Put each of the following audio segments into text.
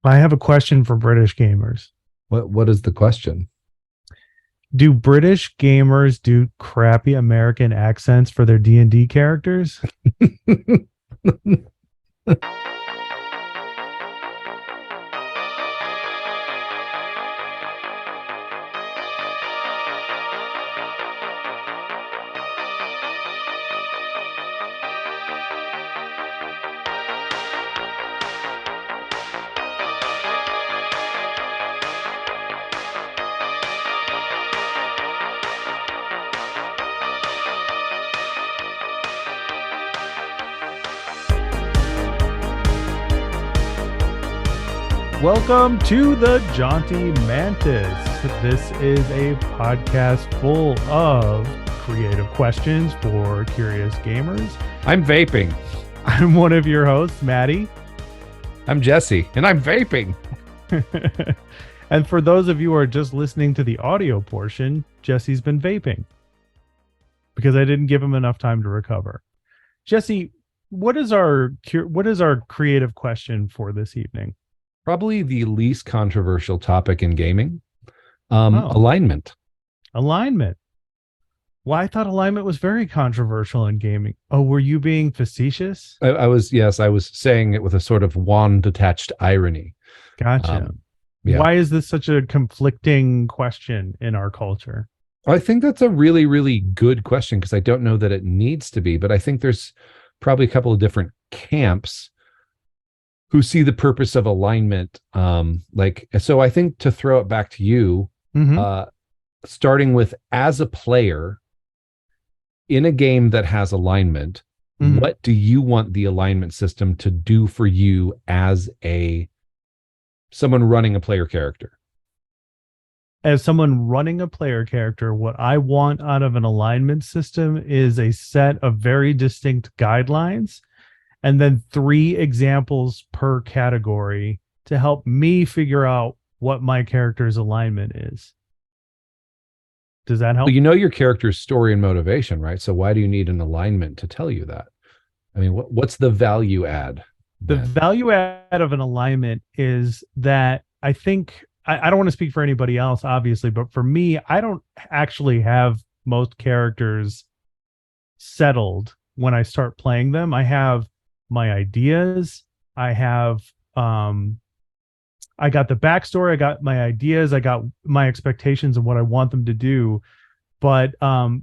I have a question for British gamers. What is the question? Do British gamers do crappy American accents for their D&D characters? Welcome to the Jaunty Mantis. This is a podcast full of creative questions for curious gamers. I'm vaping. I'm one of your hosts, Matty. I'm Jesse, and I'm vaping. And for those of you who are just listening to the audio portion, Jesse's been vaping because I didn't give him enough time to recover. Jesse, what is our creative question for this evening? Probably the least controversial topic in gaming. Alignment. Alignment. Well, I thought alignment was very controversial in gaming. Oh, were you being facetious? I was saying it with a sort of wand-detached irony. Gotcha. Yeah. Why is this such a conflicting question in our culture? I think that's a really, really good question because I don't know that it needs to be, but I think there's probably a couple of different camps who see the purpose of alignment. So I think to throw it back to you, starting with as a player in a game that has alignment, what do you want the alignment system to do for you as someone running a player character? As someone running a player character, what I want out of an alignment system is a set of very distinct guidelines and then 3 examples per category to help me figure out what my character's alignment is. Does that help? Well, you know your character's story and motivation, right? So why do you need an alignment to tell you that? I mean, what's the value add? The value add of an alignment is that I think, I don't want to speak for anybody else, obviously, but for me, I don't actually have most characters settled when I start playing them. I have my ideas. I got the backstory. I got my ideas. I got my expectations of what I want them to do. But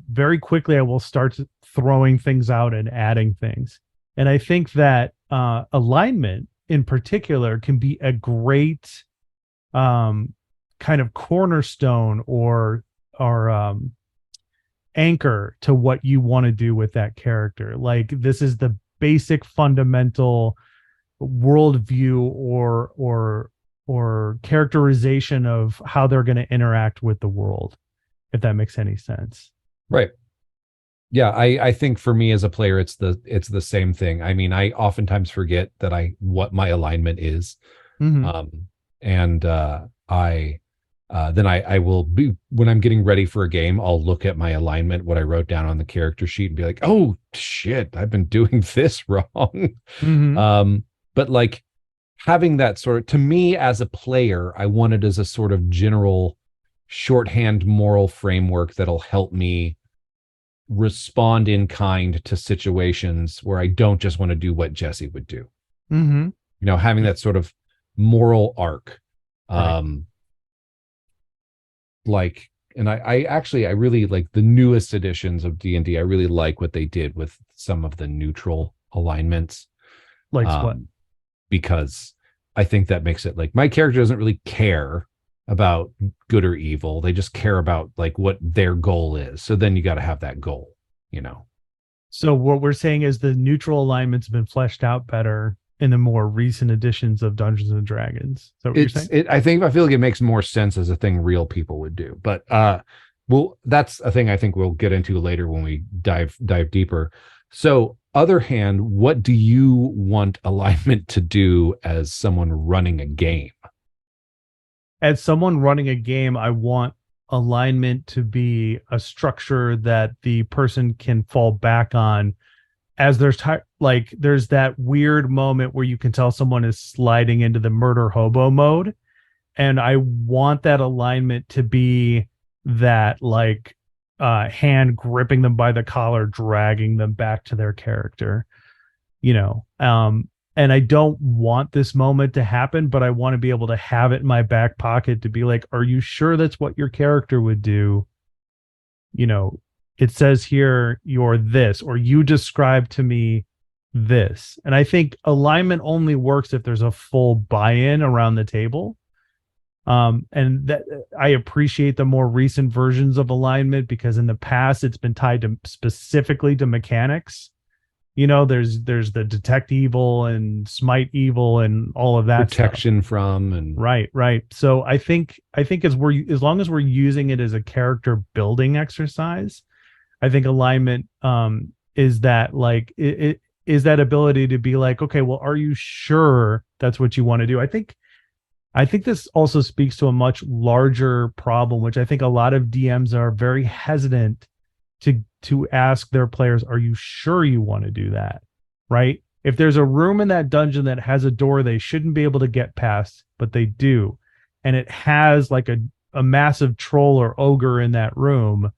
very quickly, I will start throwing things out and adding things. And I think that alignment in particular can be a great kind of cornerstone or anchor to what you want to do with that character. Like, this is the basic fundamental worldview or characterization of how they're going to interact with the world, if that makes any sense. Right. Yeah, I think for me as a player, it's the same thing. I mean, I oftentimes forget what my alignment is. Then I will be, when I'm getting ready for a game, I'll look at my alignment, what I wrote down on the character sheet, and be like, oh shit, I've been doing this wrong. But like having that sort of, to me as a player, I want it as a sort of general shorthand moral framework that'll help me respond in kind to situations where I don't just want to do what Jesse would do. You know, having that sort of moral arc. Right. I really like the newest editions of D&D. I really like what they did with some of the neutral alignments. Like what? Because I think that makes it like my character doesn't really care about good or evil. They just care about like what their goal is. So then you got to have that goal, you know? So what we're saying is the neutral alignment's been fleshed out better in the more recent editions of Dungeons and Dragons. Is that what you're saying? I feel like it makes more sense as a thing real people would do. But that's a thing I think we'll get into later when we dive deeper. So, other hand, what do you want alignment to do as someone running a game? As someone running a game, I want alignment to be a structure that the person can fall back on as there's that weird moment where you can tell someone is sliding into the murder hobo mode, and I want that alignment to be that like hand gripping them by the collar, dragging them back to their character, you know. And I don't want this moment to happen, but I want to be able to have it in my back pocket to be like, are you sure that's what your character would do? You know, it says here you're this, or you describe to me this. And I think alignment only works if there's a full buy-in around the table. And that I appreciate the more recent versions of alignment, because in the past it's been tied to specifically to mechanics. You know, there's the detect evil and smite evil and all of that protection stuff. from and Right. So I think as long as we're using it as a character building exercise, I think alignment is that like it is that ability to be like, okay, well, are you sure that's what you want to do? I think this also speaks to a much larger problem, which I think a lot of DMs are very hesitant to ask their players, are you sure you want to do that? Right? If there's a room in that dungeon that has a door they shouldn't be able to get past, but they do, and it has like a massive troll or ogre in that room,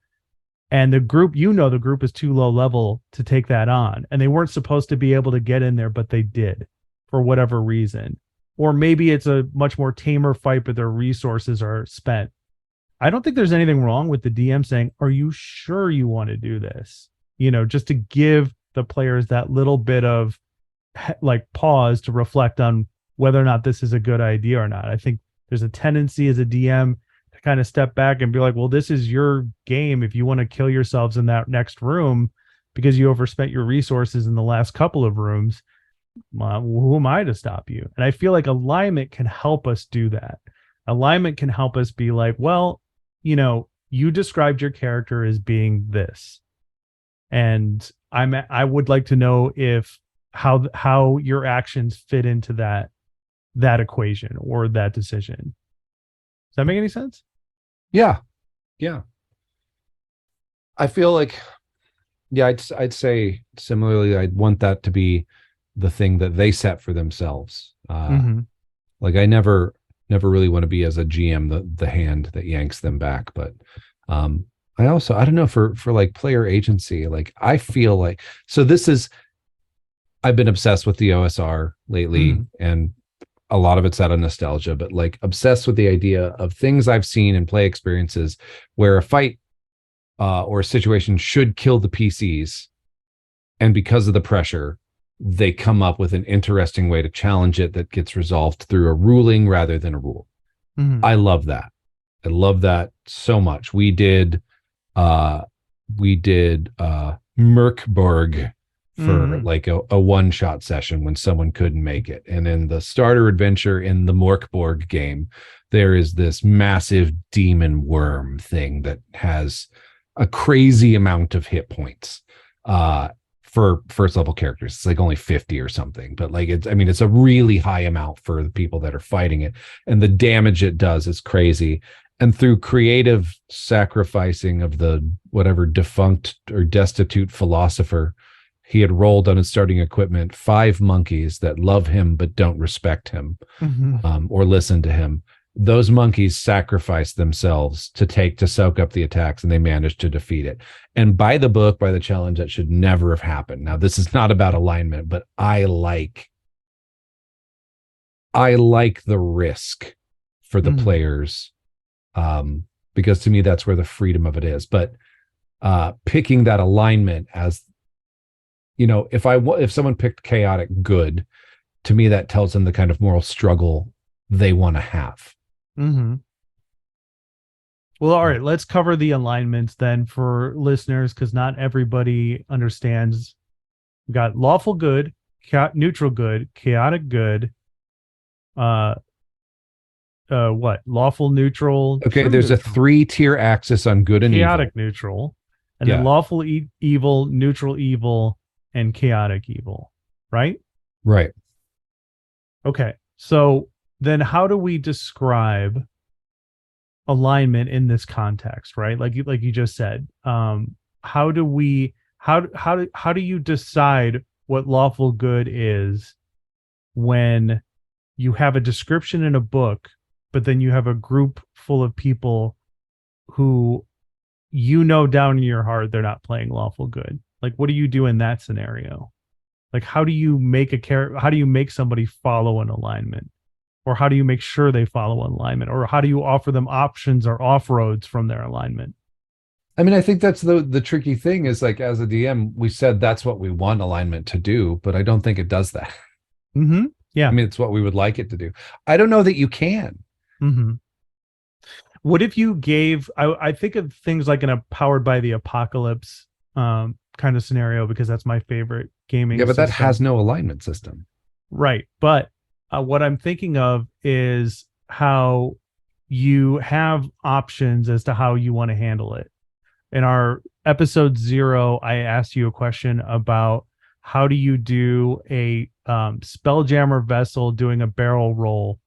and the group, the group is too low level to take that on, and they weren't supposed to be able to get in there, but they did for whatever reason. Or maybe it's a much more tamer fight, but their resources are spent. I don't think there's anything wrong with the DM saying, are you sure you want to do this? You know, just to give the players that little bit of like pause to reflect on whether or not this is a good idea or not. I think there's a tendency as a DM to kind of step back and be like, well, this is your game. If you want to kill yourselves in that next room because you overspent your resources in the last couple of rooms, who am I to stop you? And I feel like alignment can help us do that. Alignment can help us be like, well, you know, you described your character as being this, and I would like to know if how your actions fit into that equation or that decision. Does that make any sense? yeah. I feel like, yeah, I'd say similarly, I'd want that to be the thing that they set for themselves. Like I never really want to be, as a GM, the hand that yanks them back. But I don't know, for like player agency, like I feel like, so this is, I've been obsessed with the OSR lately, and a lot of it's out of nostalgia, but like obsessed with the idea of things I've seen in play experiences where a fight or a situation should kill the PCs, and because of the pressure, they come up with an interesting way to challenge it that gets resolved through a ruling rather than a rule. I love that. I love that so much. We did Merkborg for like a one-shot session when someone couldn't make it. And in the starter adventure in the Morkborg game, there is this massive demon worm thing that has a crazy amount of hit points. For first level characters, it's like only 50 or something, but like it's a really high amount for the people that are fighting it, and the damage it does is crazy. And through creative sacrificing of the whatever defunct or destitute philosopher, he had rolled on his starting equipment 5 monkeys that love him but don't respect him or listen to him. Those monkeys sacrificed themselves to soak up the attacks, and they managed to defeat it. And by the book, by the challenge, that should never have happened. Now, this is not about alignment, but I like the risk for the players, because to me, that's where the freedom of it is. But picking that alignment as, you know, if someone picked chaotic good, to me, that tells them the kind of moral struggle they want to have. Well, all right, let's cover the alignments then for listeners, because not everybody understands. We got lawful good, neutral good, chaotic good. What? Lawful neutral. Okay, there's neutral. a 3-tier axis on good and chaotic evil. Neutral, and then lawful evil, neutral evil, and chaotic evil. Right? Right. Okay. So then how do we describe alignment in this context, right? Like you just said, how how do you decide what lawful good is when you have a description in a book, but then you have a group full of people who down in your heart they're not playing lawful good? Like, what do you do in that scenario? Like, how do you make how do you make somebody follow an alignment? Or how do you make sure they follow alignment? Or how do you offer them options or off-roads from their alignment? I mean, I think that's the tricky thing is, like, as a DM, we said that's what we want alignment to do, but I don't think it does that. Mm-hmm. Yeah. I mean, it's what we would like it to do. I don't know that you can. Mm-hmm. What if you gave, I think of things like in a Powered by the Apocalypse kind of scenario, because that's my favorite gaming Yeah, but system. that has no alignment system. Right. But what I'm thinking of is how you have options as to how you want to handle it. In our episode 0, I asked you a question about how do you do a Spelljammer vessel doing a barrel roll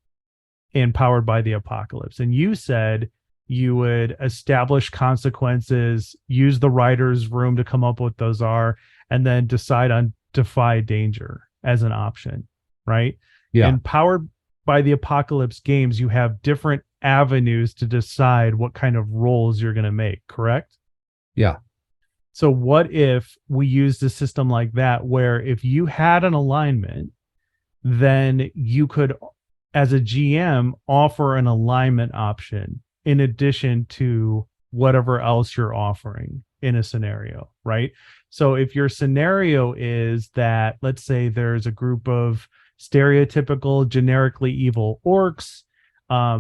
in Powered by the Apocalypse. And you said you would establish consequences, use the writer's room to come up with those are, and then decide on defy danger as an option, right? Yeah. In Powered by the Apocalypse games, you have different avenues to decide what kind of rolls you're going to make, correct? Yeah. So what if we used a system like that, where if you had an alignment, then you could, as a GM, offer an alignment option in addition to whatever else you're offering in a scenario, right? So if your scenario is that, let's say there's a group of stereotypical, generically evil orcs,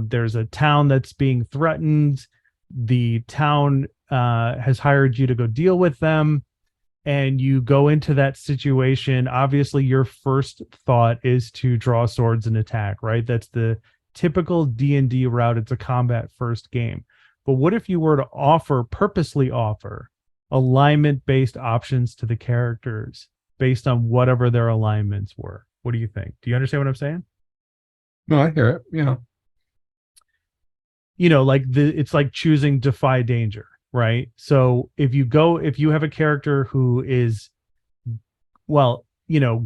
there's a town that's being threatened, the town has hired you to go deal with them, and you go into that situation. Obviously, your first thought is to draw swords and attack, right? That's the typical D&D route. It's a combat first game. But what if you were to purposely offer alignment-based options to the characters based on whatever their alignments were? What do you think? Do you understand what I'm saying? No, I hear it. Yeah. Like it's like choosing defy danger, right? So if you have a character who is, well,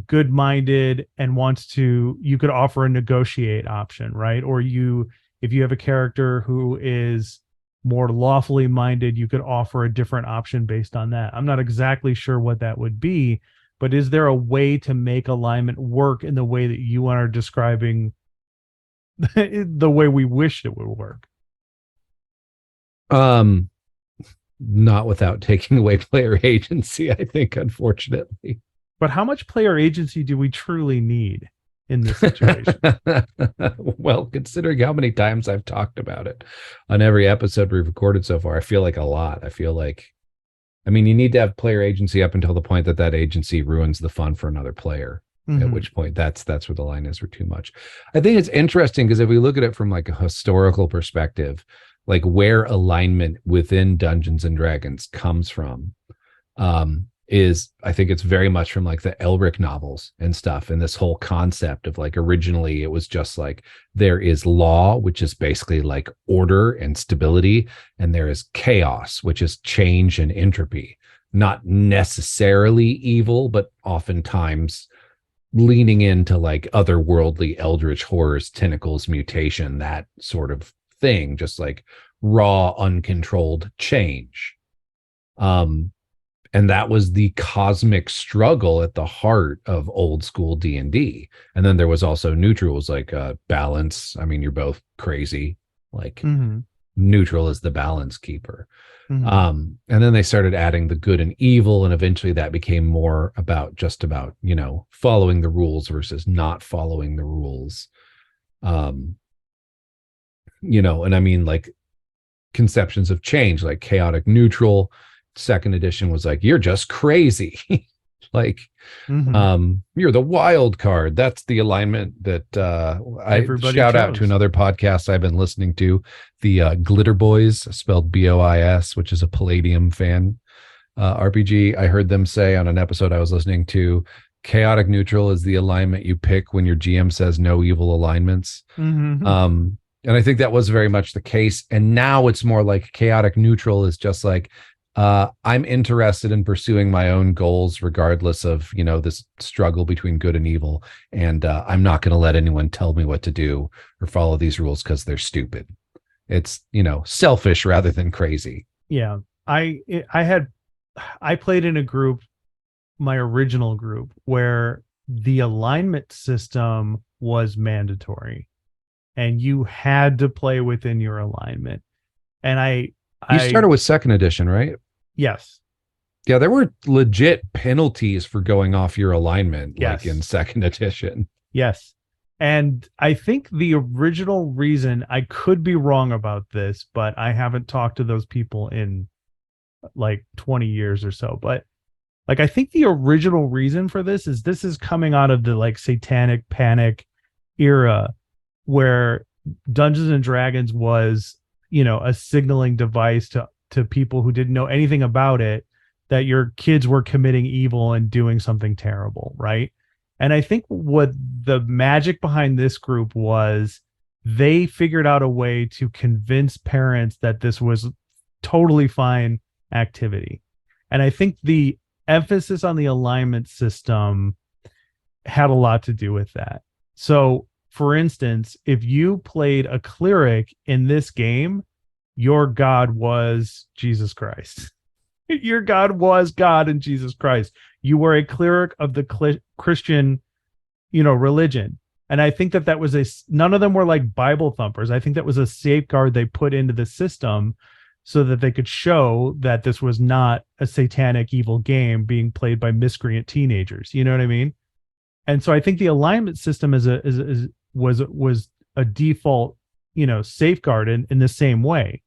good-minded and wants to, you could offer a negotiate option, right? Or if you have a character who is more lawfully minded, you could offer a different option based on that. I'm not exactly sure what that would be, but is there a way to make alignment work in the way that you are describing the way we wished it would work? Not without taking away player agency, I think, unfortunately. But how much player agency do we truly need in this situation? Well, considering how many times I've talked about it on every episode we've recorded so far, I feel like a lot. I feel like, I mean, you need to have player agency up until the point that agency ruins the fun for another player. Mm-hmm. At which point that's where the line is, or too much. I think it's interesting because if we look at it from like a historical perspective, like where alignment within Dungeons and Dragons comes from, is, I think it's very much from like the Elric novels and stuff, and this whole concept of like, originally it was just like, there is law, which is basically like order and stability, and there is chaos, which is change and entropy. Not necessarily evil, but oftentimes leaning into like otherworldly eldritch horrors, tentacles, mutation, that sort of thing, just like raw, uncontrolled change. And that was the cosmic struggle at the heart of old school D&D. And then there was also neutrals, like balance. I mean, you're both crazy. Like, mm-hmm. Neutral is the balance keeper. Mm-hmm. And then they started adding the good and evil, and eventually that became more about following the rules versus not following the rules. And I mean, like, conceptions of change, like chaotic neutral. Second edition was like, you're just crazy. Like, mm-hmm. You're the wild card. That's the alignment that I shout out to another podcast I've been listening to, the Glitter Boys, spelled BOIS, which is a Palladium fan RPG. I heard them say on an episode I was listening to, chaotic neutral is the alignment you pick when your GM says no evil alignments. Mm-hmm. And I think that was very much the case. And now it's more like chaotic neutral is just like, I'm interested in pursuing my own goals, regardless of, this struggle between good and evil. And I'm not going to let anyone tell me what to do or follow these rules because they're stupid. It's, selfish rather than crazy. Yeah. I played in a group, my original group, where the alignment system was mandatory and you had to play within your alignment. And you started with second edition, right? Yes. Yeah, there were legit penalties for going off your alignment, Yes. like in second edition. Yes. And I think the original reason, I could be wrong about this, but I haven't talked to those people in like 20 years or so. But like, I think the original reason for this is coming out of the like satanic panic era where Dungeons and Dragons was, a signaling device to people who didn't know anything about it, that your kids were committing evil and doing something terrible, right? And I think what the magic behind this group was, they figured out a way to convince parents that this was totally fine activity. And I think the emphasis on the alignment system had a lot to do with that. So, for instance, if you played a cleric in this game, your God was Jesus Christ. Your God was God and Jesus Christ. You were a cleric of the Christian, religion. And I think that was none of them were like Bible thumpers. I think that was a safeguard they put into the system so that they could show that this was not a satanic evil game being played by miscreant teenagers. You know what I mean? And so I think the alignment system was a default, safeguard in the same way.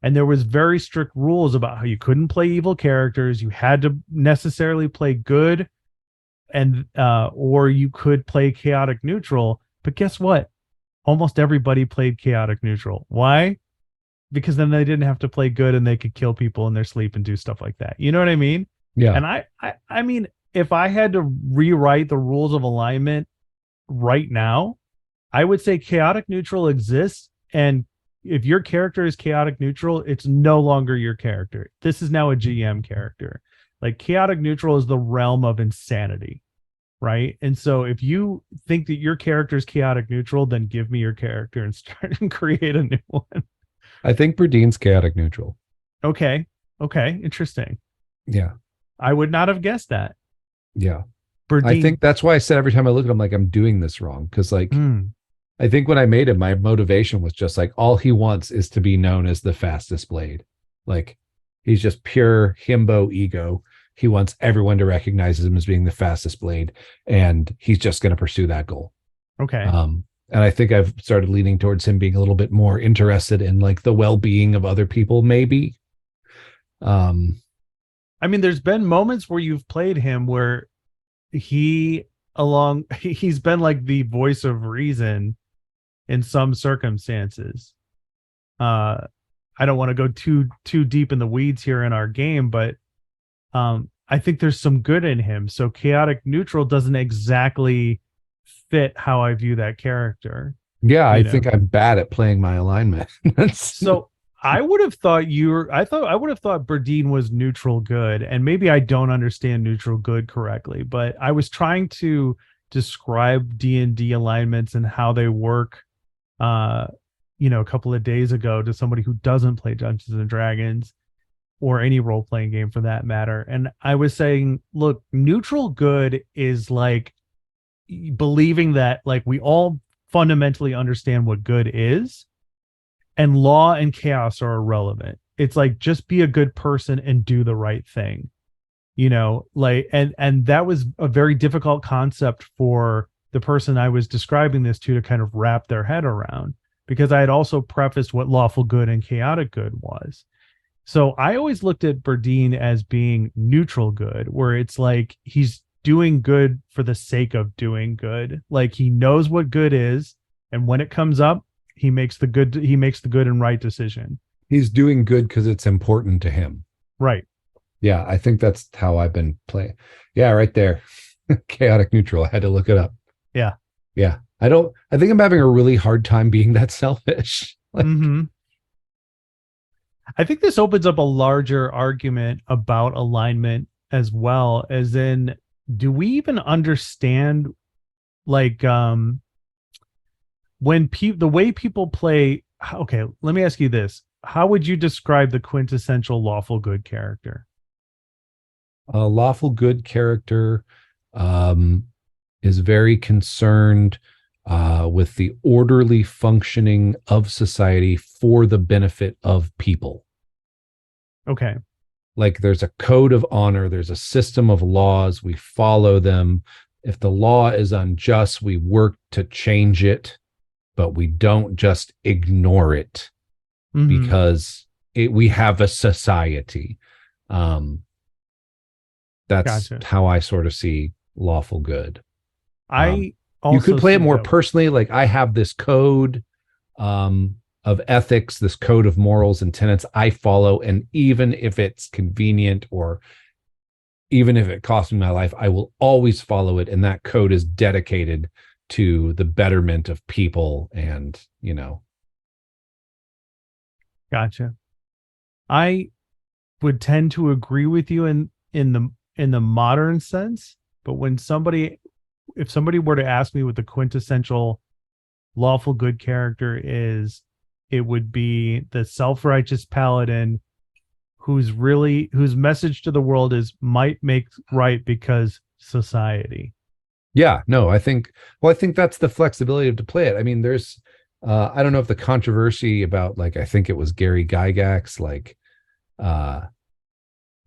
And there was very strict rules about how you couldn't play evil characters. You had to necessarily play good, and or you could play chaotic neutral. But guess what? Almost everybody played chaotic neutral. Why? Because then they didn't have to play good and they could kill people in their sleep and do stuff like that. You know what I mean? Yeah. And I mean, if I had to rewrite the rules of alignment right now, I would say chaotic neutral exists, and if your character is chaotic neutral, it's no longer your character. This is now a GM character. Like, chaotic neutral is the realm of insanity, right? And so if you think that your character is chaotic neutral, then give me your character and start and create a new one. I think Berdine's chaotic neutral. Okay. Interesting. Yeah. I would not have guessed that. Yeah. Berdine. I think that's why I said every time I look at him, like, I'm doing this wrong. Because I think when I made him, my motivation was just like, all he wants is to be known as the fastest blade. Like, he's just pure himbo ego. He wants everyone to recognize him as being the fastest blade, and he's just going to pursue that goal. Okay. And I think I've started leaning towards him being a little bit more interested in like the well-being of other people, maybe. I mean, there's been moments where you've played him where he's been like the voice of reason in some circumstances. I don't want to go too deep in the weeds here in our game, but I think there's some good in him. So chaotic neutral doesn't exactly fit how I view that character. Yeah, I think I'm bad at playing my alignment. So I would have thought I would have thought Berdine was neutral good, and maybe I don't understand neutral good correctly, but I was trying to describe D&D alignments and how they work a couple of days ago to somebody who doesn't play Dungeons and Dragons or any role-playing game for that matter. And I was saying, look, neutral good is like believing that like we all fundamentally understand what good is, and law and chaos are irrelevant. It's like, just be a good person and do the right thing, like, and that was a very difficult concept for the person I was describing this to kind of wrap their head around, because I had also prefaced what lawful good and chaotic good was. So I always looked at Berdine as being neutral good, where it's like he's doing good for the sake of doing good. Like, he knows what good is, and when it comes up, he makes the good and right decision. He's doing good because it's important to him. Right. Yeah, I think that's how I've been playing. Yeah, right there. Chaotic neutral. I had to look it up. Yeah. Yeah. I think I'm having a really hard time being that selfish. Like, I think this opens up a larger argument about alignment as well, as in, do we even understand, like, when the way people play? Okay, let me ask you this: how would you describe the quintessential lawful good character? A lawful good character um, is very concerned with the orderly functioning of society for the benefit of people. Okay. Like there's a code of honor, there's a system of laws, we follow them. If the law is unjust, we work to change it, but we don't just ignore it Mm-hmm. because we have a society. Um, that's Gotcha. how I sort of see lawful good. Um, I you could also play it see more that. personally, like I have this code of ethics, this code of morals and tenets I follow, and even if it's convenient or even if it costs me my life, I will always follow it. And that code is dedicated to the betterment of people and, you know. Gotcha. I would tend to agree with you in the modern sense, but when somebody if somebody were to ask me what the quintessential lawful good character is, it would be the self-righteous paladin whose message to the world is might make right because society. Yeah, no, I think that's the flexibility to play it. I mean, there's I don't know if the controversy about like I think it was Gary Gygax like uh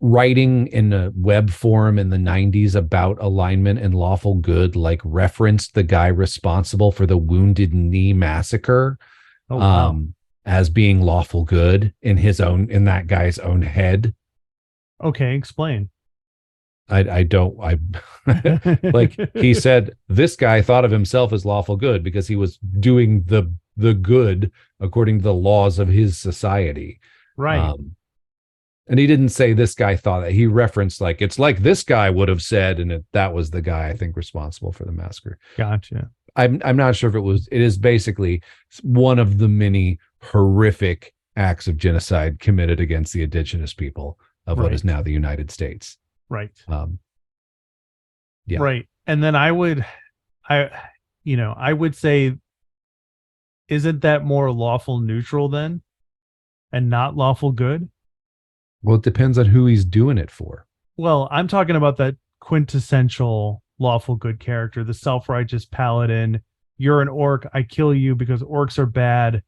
writing in a web forum in the 90s about alignment and lawful good like referenced the guy responsible for the Wounded Knee massacre Oh wow. um as being lawful good in that guy's own head. Okay, explain. I don't I like he said this guy thought of himself as lawful good because he was doing the good according to the laws of his society. Right. Um and he didn't say this guy thought that. He referenced like it's like this guy would have said, and that was the guy I think responsible for the massacre. Gotcha. I'm not sure if it is basically one of the many horrific acts of genocide committed against the indigenous people of what is Right. now the United States. Right. Um, yeah. Right. And then I I would say, isn't that more lawful neutral then and not lawful good? Well, it depends on who he's doing it for. Well, I'm talking about that quintessential lawful good character, the self-righteous paladin. You're an orc, I kill you because orcs are bad.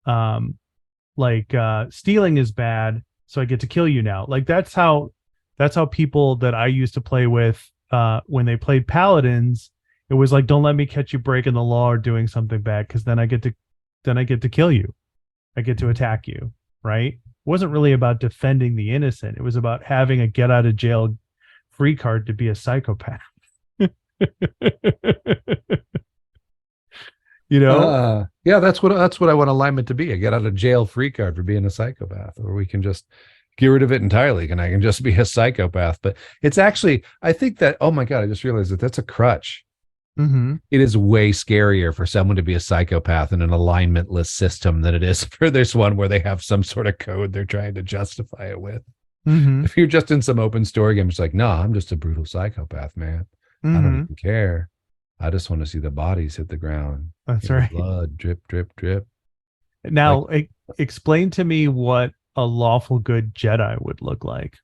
Um, stealing is bad, so I get to kill you now. Like that's how people that I used to play with when they played paladins, it was like, don't let me catch you breaking the law or doing something bad, because then I get to kill you. I get to attack you, right? It wasn't really about defending the innocent. It was about having a get out of jail free card to be a psychopath. You know? Yeah, that's what I want alignment to be. I get out of jail free card for being a psychopath, or we can just get rid of it entirely and I can just be a psychopath. But it's actually, I think that, oh my God, I just realized that that's a crutch. Mm-hmm. It is way scarier for someone to be a psychopath in an alignmentless system than it is for this one where they have some sort of code they're trying to justify it with. Mm-hmm. If you're just in some open story game, it's like, no, I'm just a brutal psychopath, man. I don't Mm-hmm. even care. I just want to see the bodies hit the ground, That's the right. blood drip, drip, drip. Like Now, explain to me what a lawful good Jedi would look like.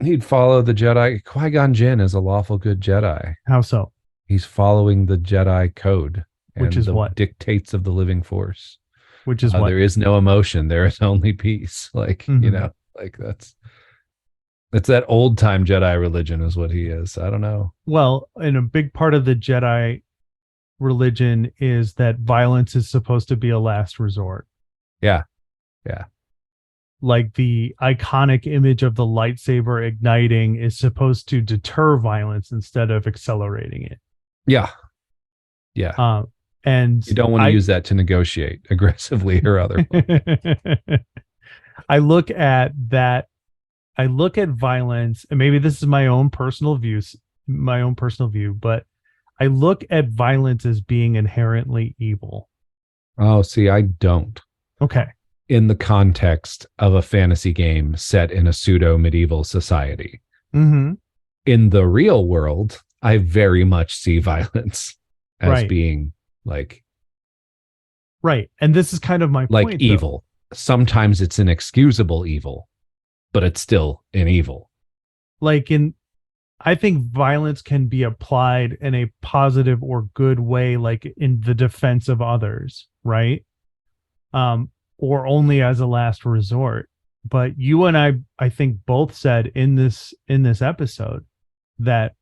he'd follow the Jedi. Qui-Gon Jinn is a lawful good Jedi. How so? He's following the Jedi code Which and is the what? dictates of the living force. Which is what? There is no emotion. There is only peace. Like, Mm-hmm. like that's that old time Jedi religion is what he is. I don't know. Well, and a big part of the Jedi religion is that violence is supposed to be a last resort. Yeah. Yeah. Like the iconic image of the lightsaber igniting is supposed to deter violence instead of accelerating it. Yeah. Yeah. Um, and You don't want to use that to negotiate aggressively or otherwise. I look at that. I look at violence, and maybe this is my own personal view, but I look at violence as being inherently evil. Oh, see, I don't. Okay. in the context of a fantasy game set in a pseudo medieval society. Mm-hmm. In the real world, I very much see violence as being like and this is kind of my like point, evil. Sometimes it's an excusable evil, but it's still an evil. Like I think violence can be applied in a positive or good way, like in the defense of others, right? Or only as a last resort. But you and I think both said in this episode that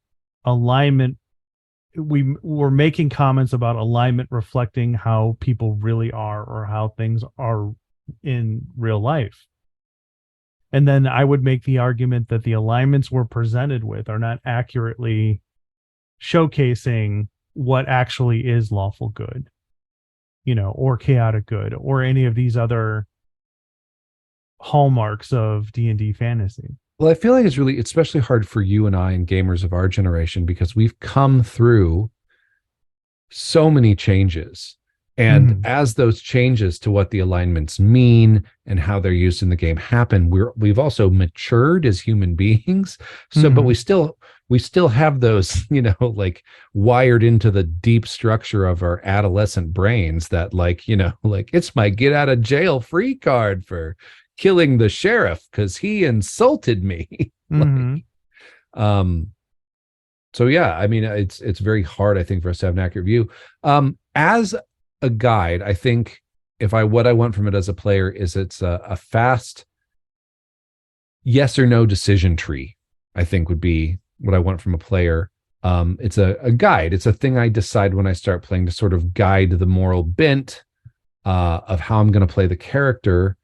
alignment, we were making comments about alignment reflecting how people really are or how things are in real life. And then I would make the argument that the alignments we're presented with are not accurately showcasing what actually is lawful good, or chaotic good, or any of these other hallmarks of D&D fantasy. Well, I feel like it's really, especially hard for you and I and gamers of our generation, because we've come through so many changes. And as those changes to what the alignments mean and how they're used in the game happen, we've also matured as human beings. So, but we still have those, like wired into the deep structure of our adolescent brains that like it's my get out of jail free card for killing the sheriff because he insulted me. So yeah, I mean, it's very hard, I think, for us to have an accurate view. As a guide, I think what I want from it as a player is it's a fast yes or no decision tree, I think would be what I want from a player. It's a guide. It's a thing I decide when I start playing to sort of guide the moral bent of how I'm going to play the character.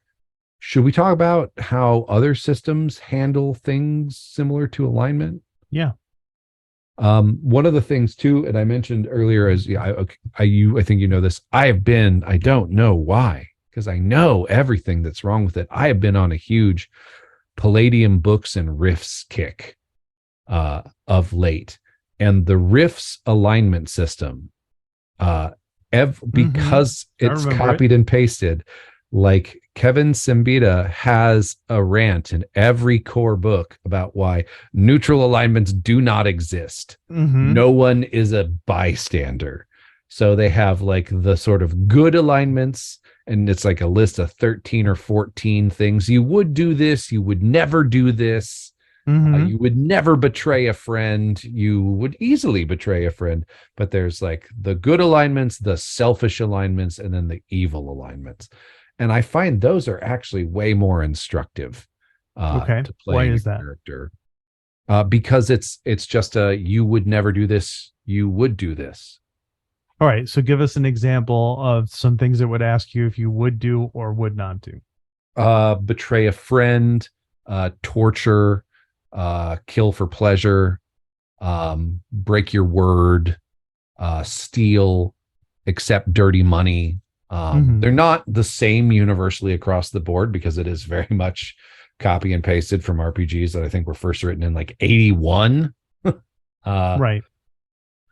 Should we talk about how other systems handle things similar to alignment? Yeah. One of the things too, and I mentioned earlier, is I think you know this. I don't know why, because I know everything that's wrong with it. I have been on a huge Palladium books and riffs kick of late, and the riffs alignment system, because it's copied and pasted. Like Kevin Simbita has a rant in every core book about why neutral alignments do not exist. No one is a bystander. So they have like the sort of good alignments, and it's like a list of 13 or 14 things. You would do this. You would never do this. You would never betray a friend. You would easily betray a friend. But there's like the good alignments, the selfish alignments, and then the evil alignments. And I find those are actually way more instructive to play. Why is that? Character. Because it's just you would never do this, you would do this. All right. So give us an example of some things that would ask you if you would do or would not do. Betray a friend, torture, kill for pleasure, break your word, steal, accept dirty money. They're not the same universally across the board, because it is very much copy and pasted from RPGs that I think were first written in like 81. Right.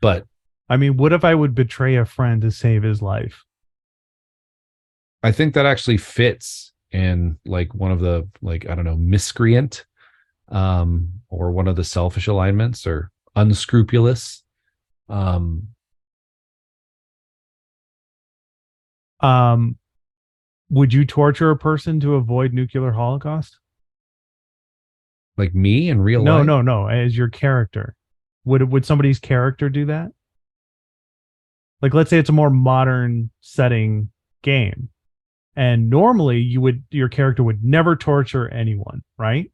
But I mean, what if I would betray a friend to save his life? I think that actually fits in like one of the, like, I don't know, miscreant, or one of the selfish alignments, or unscrupulous. Would you torture a person to avoid nuclear holocaust? Like me in real life? No. As your character, would somebody's character do that? Like, let's say it's a more modern setting game, and normally your character would never torture anyone, right?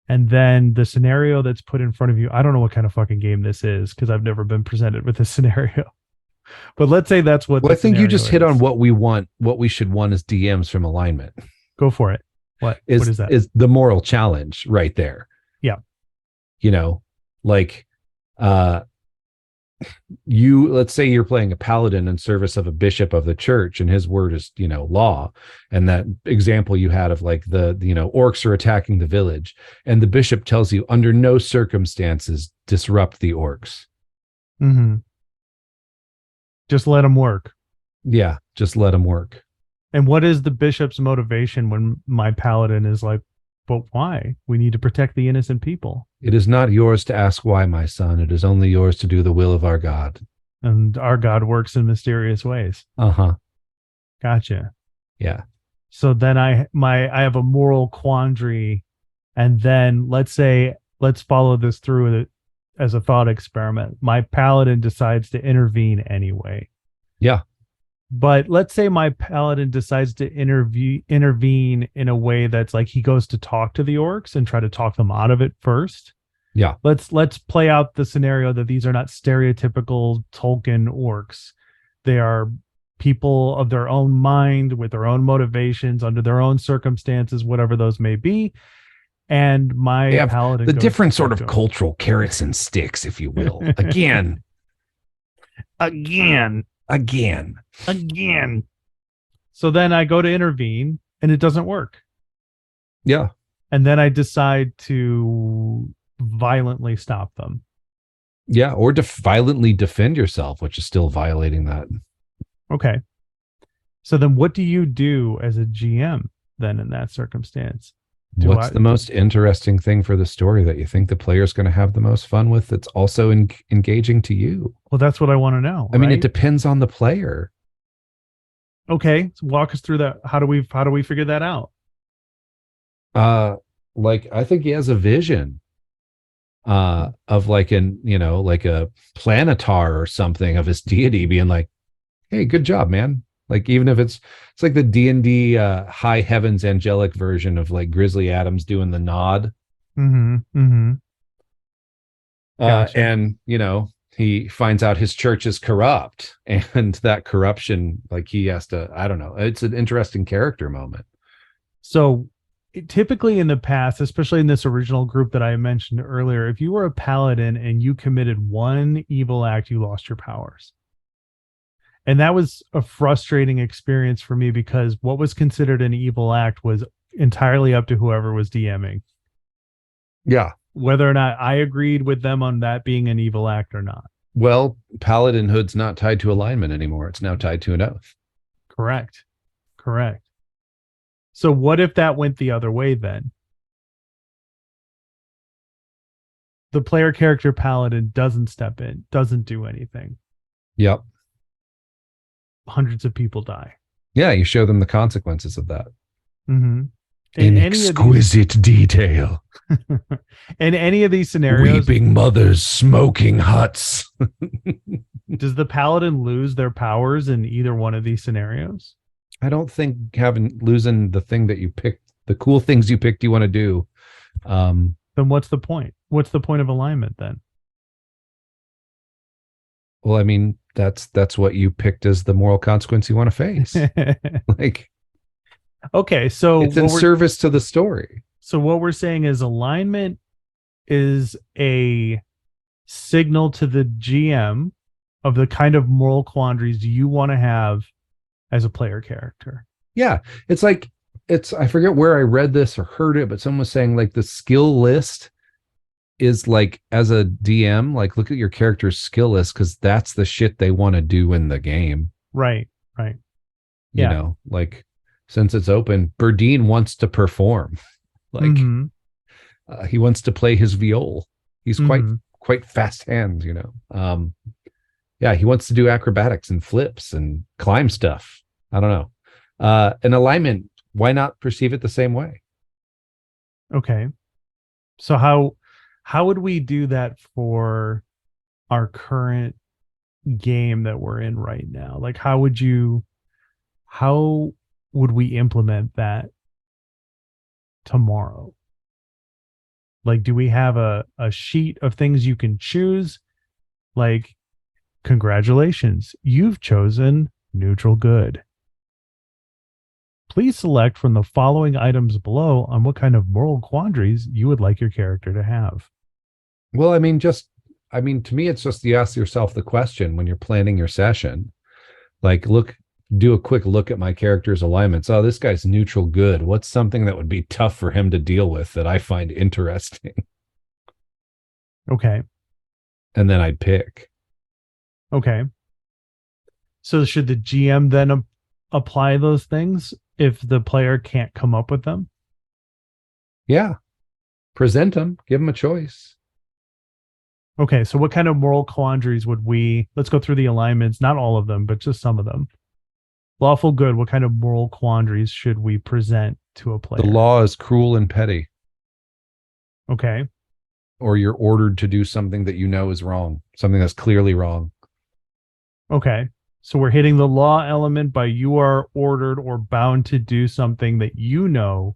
And then the scenario that's put in front of you, I don't know what kind of fucking game this is, because I've never been presented with this scenario. But let's say that's what. Well, I think you just hit on what we want, what we should want as DMs from alignment. Go for it. What is that? Is the moral challenge right there? Yeah. Like, let's say you're playing a paladin in service of a bishop of the church, and his word is, law. And that example you had of like the orcs are attacking the village, and the bishop tells you under no circumstances disrupt the orcs. Just let them work. Yeah, just let them work. And what is the bishop's motivation when my paladin is like, but why? We need to protect the innocent people. It is not yours to ask why, my son. It is only yours to do the will of our God. And our God works in mysterious ways. Uh-huh. Gotcha. Yeah. So then I have a moral quandary, and then let's follow this through as a thought experiment. My paladin decides to intervene anyway. Yeah. But let's say my paladin decides to intervene in a way that's like he goes to talk to the orcs and try to talk them out of it first. Yeah. Let's play out the scenario that these are not stereotypical Tolkien orcs. They are people of their own mind with their own motivations under their own circumstances, whatever those may be. And my they have paladin the goes different to sort talk of to him. cultural carrots and sticks, if you will. Again. So then I go to intervene and it doesn't work. Yeah. And then I decide to violently stop them. Yeah. Or to violently defend yourself, which is still violating that. Okay. So then what do you do as a GM then in that circumstance? What's the most interesting thing for the story that you think the player's going to have the most fun with that's also engaging to you? Well, that's what I want to know. I mean, it depends on the player. Okay, so walk us through that. How do we figure that out? Like I think he has a vision of like like a planetar or something of his deity being like, hey, good job, man. Like even if it's like the D&D high heavens angelic version of like Grizzly Adams doing the nod. Gotcha. And he finds out his church is corrupt, and that corruption, like he has to, I don't know. It's an interesting character moment. So typically in the past, especially in this original group that I mentioned earlier, if you were a paladin and you committed one evil act, you lost your powers. And that was a frustrating experience for me because what was considered an evil act was entirely up to whoever was DMing. Yeah. Whether or not I agreed with them on that being an evil act or not. Well, paladinhood's not tied to alignment anymore. It's now tied to an oath. Correct. So what if that went the other way then? The player character paladin doesn't step in, doesn't do anything. Yep. Hundreds of people die. Yeah, you show them the consequences of that. Mm-hmm. In exquisite detail. In any of these scenarios, weeping mothers, smoking huts. Does the paladin lose their powers in either one of these scenarios? I don't think losing the thing that you picked, the cool things you picked you want to do. Then what's the point? What's the point of alignment then? Well, I mean, that's what you picked as the moral consequence you want to face. Like, okay, so it's in service to the story. So what we're saying is alignment is a signal to the GM of the kind of moral quandaries you want to have as a player character. Yeah, it's like I forget where I read this or heard it, but someone was saying like the skill list is like, as a DM, like look at your character's skill list because that's the shit they want to do in the game. Right. You know, like since it's open, Berdine wants to perform. Like he wants to play his viol. He's quite fast hands, yeah, he wants to do acrobatics and flips and climb stuff. I don't know. An alignment, why not perceive it the same way? Okay. So how would we do that for our current game that we're in right now? Like how would we implement that tomorrow? Like, do we have a sheet of things you can choose? Like, congratulations, you've chosen neutral good. Please select from the following items below on what kind of moral quandaries you would like your character to have. Well, to me, it's just you ask yourself the question when you're planning your session. Like, do a quick look at my character's alignments. Oh, this guy's neutral good. What's something that would be tough for him to deal with that I find interesting? Okay. And then I'd pick. Okay. So should the GM then apply those things if the player can't come up with them? Yeah. Present them, give them a choice. Okay, so what kind of moral quandaries would let's go through the alignments, not all of them, but just some of them. Lawful good, what kind of moral quandaries should we present to a player? The law is cruel and petty. Okay. Or you're ordered to do something that you know is wrong, something that's clearly wrong. Okay. So we're hitting the law element by you are ordered or bound to do something that you know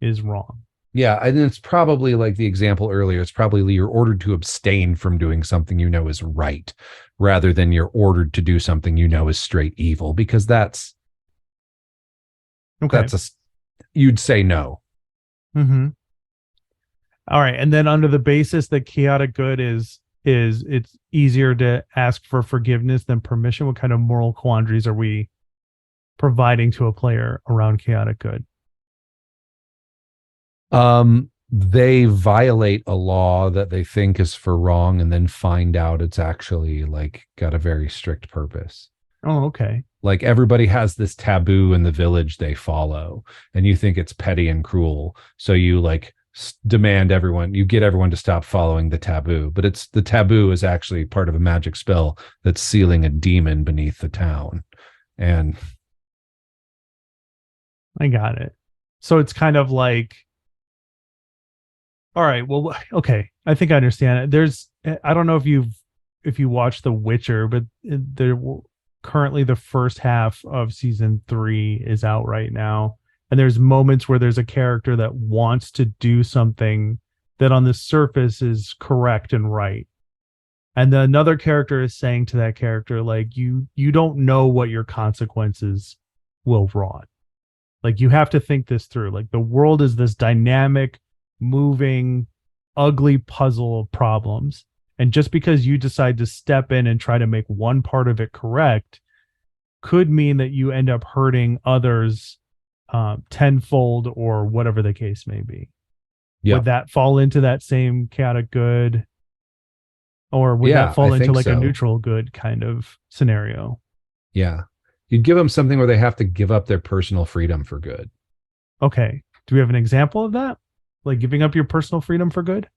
is wrong. Yeah, and it's probably like the example earlier. It's probably you're ordered to abstain from doing something you know is right, rather than you're ordered to do something you know is straight evil, because that's okay. You'd say no. Mm-hmm. All right, and then under the basis that chaotic good is it's easier to ask for forgiveness than permission. What kind of moral quandaries are we providing to a player around chaotic good? They violate a law that they think is for wrong and then find out it's actually like got a very strict purpose. Oh, okay. Like everybody has this taboo in the village they follow, and you think it's petty and cruel. So you like you get everyone to stop following the taboo, but the taboo is actually part of a magic spell that's sealing a demon beneath the town. And I got it. So it's kind of like, all right, well, okay, I think I understand it. I don't know if you watch The Witcher, but there currently the first half of season 3 is out right now, and there's moments where there's a character that wants to do something that on the surface is correct and right, and then another character is saying to that character, like, you don't know what your consequences will wrought. Like, you have to think this through. Like, the world is this dynamic, moving, ugly puzzle of problems. And just because you decide to step in and try to make one part of it correct could mean that you end up hurting others tenfold or whatever the case may be. yeah. Would that fall into that same chaotic good? Or would that fall into like a neutral good kind of scenario? Yeah. You'd give them something where they have to give up their personal freedom for good. Okay. Do we have an example of that? Like giving up your personal freedom for good?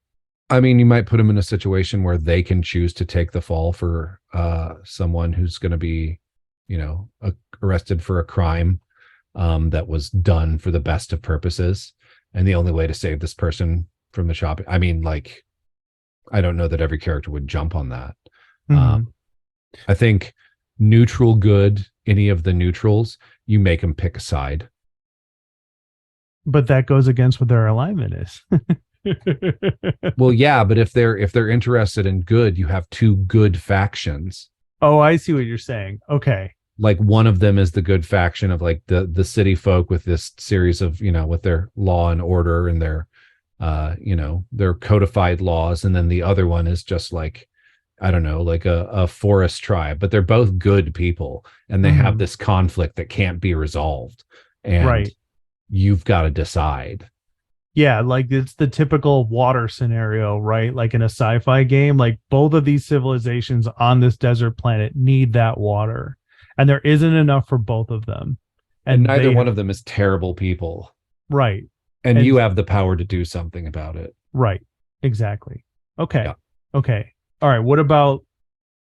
I mean, you might put them in a situation where they can choose to take the fall for someone who's going to be, arrested for a crime that was done for the best of purposes. And the only way to save this person from the shopping, I mean, like, I don't know that every character would jump on that. Mm-hmm. I think neutral good, any of the neutrals, you make them pick a side. But that goes against what their alignment is. Well, yeah, but if they're interested in good, you have two good factions. Oh, I see what you're saying. Okay. Like one of them is the good faction of like the city folk with this series of, with their law and order and their their codified laws, and then the other one is just like, I don't know, like a forest tribe, but they're both good people and they have this conflict that can't be resolved. And you've got to decide. Yeah, like it's the typical water scenario, right? Like in a sci-fi game, like both of these civilizations on this desert planet need that water, and there isn't enough for both of them. And neither one of them is terrible people. Right. And you have the power to do something about it. Right. Exactly. Okay. Yeah. Okay. All right. What about,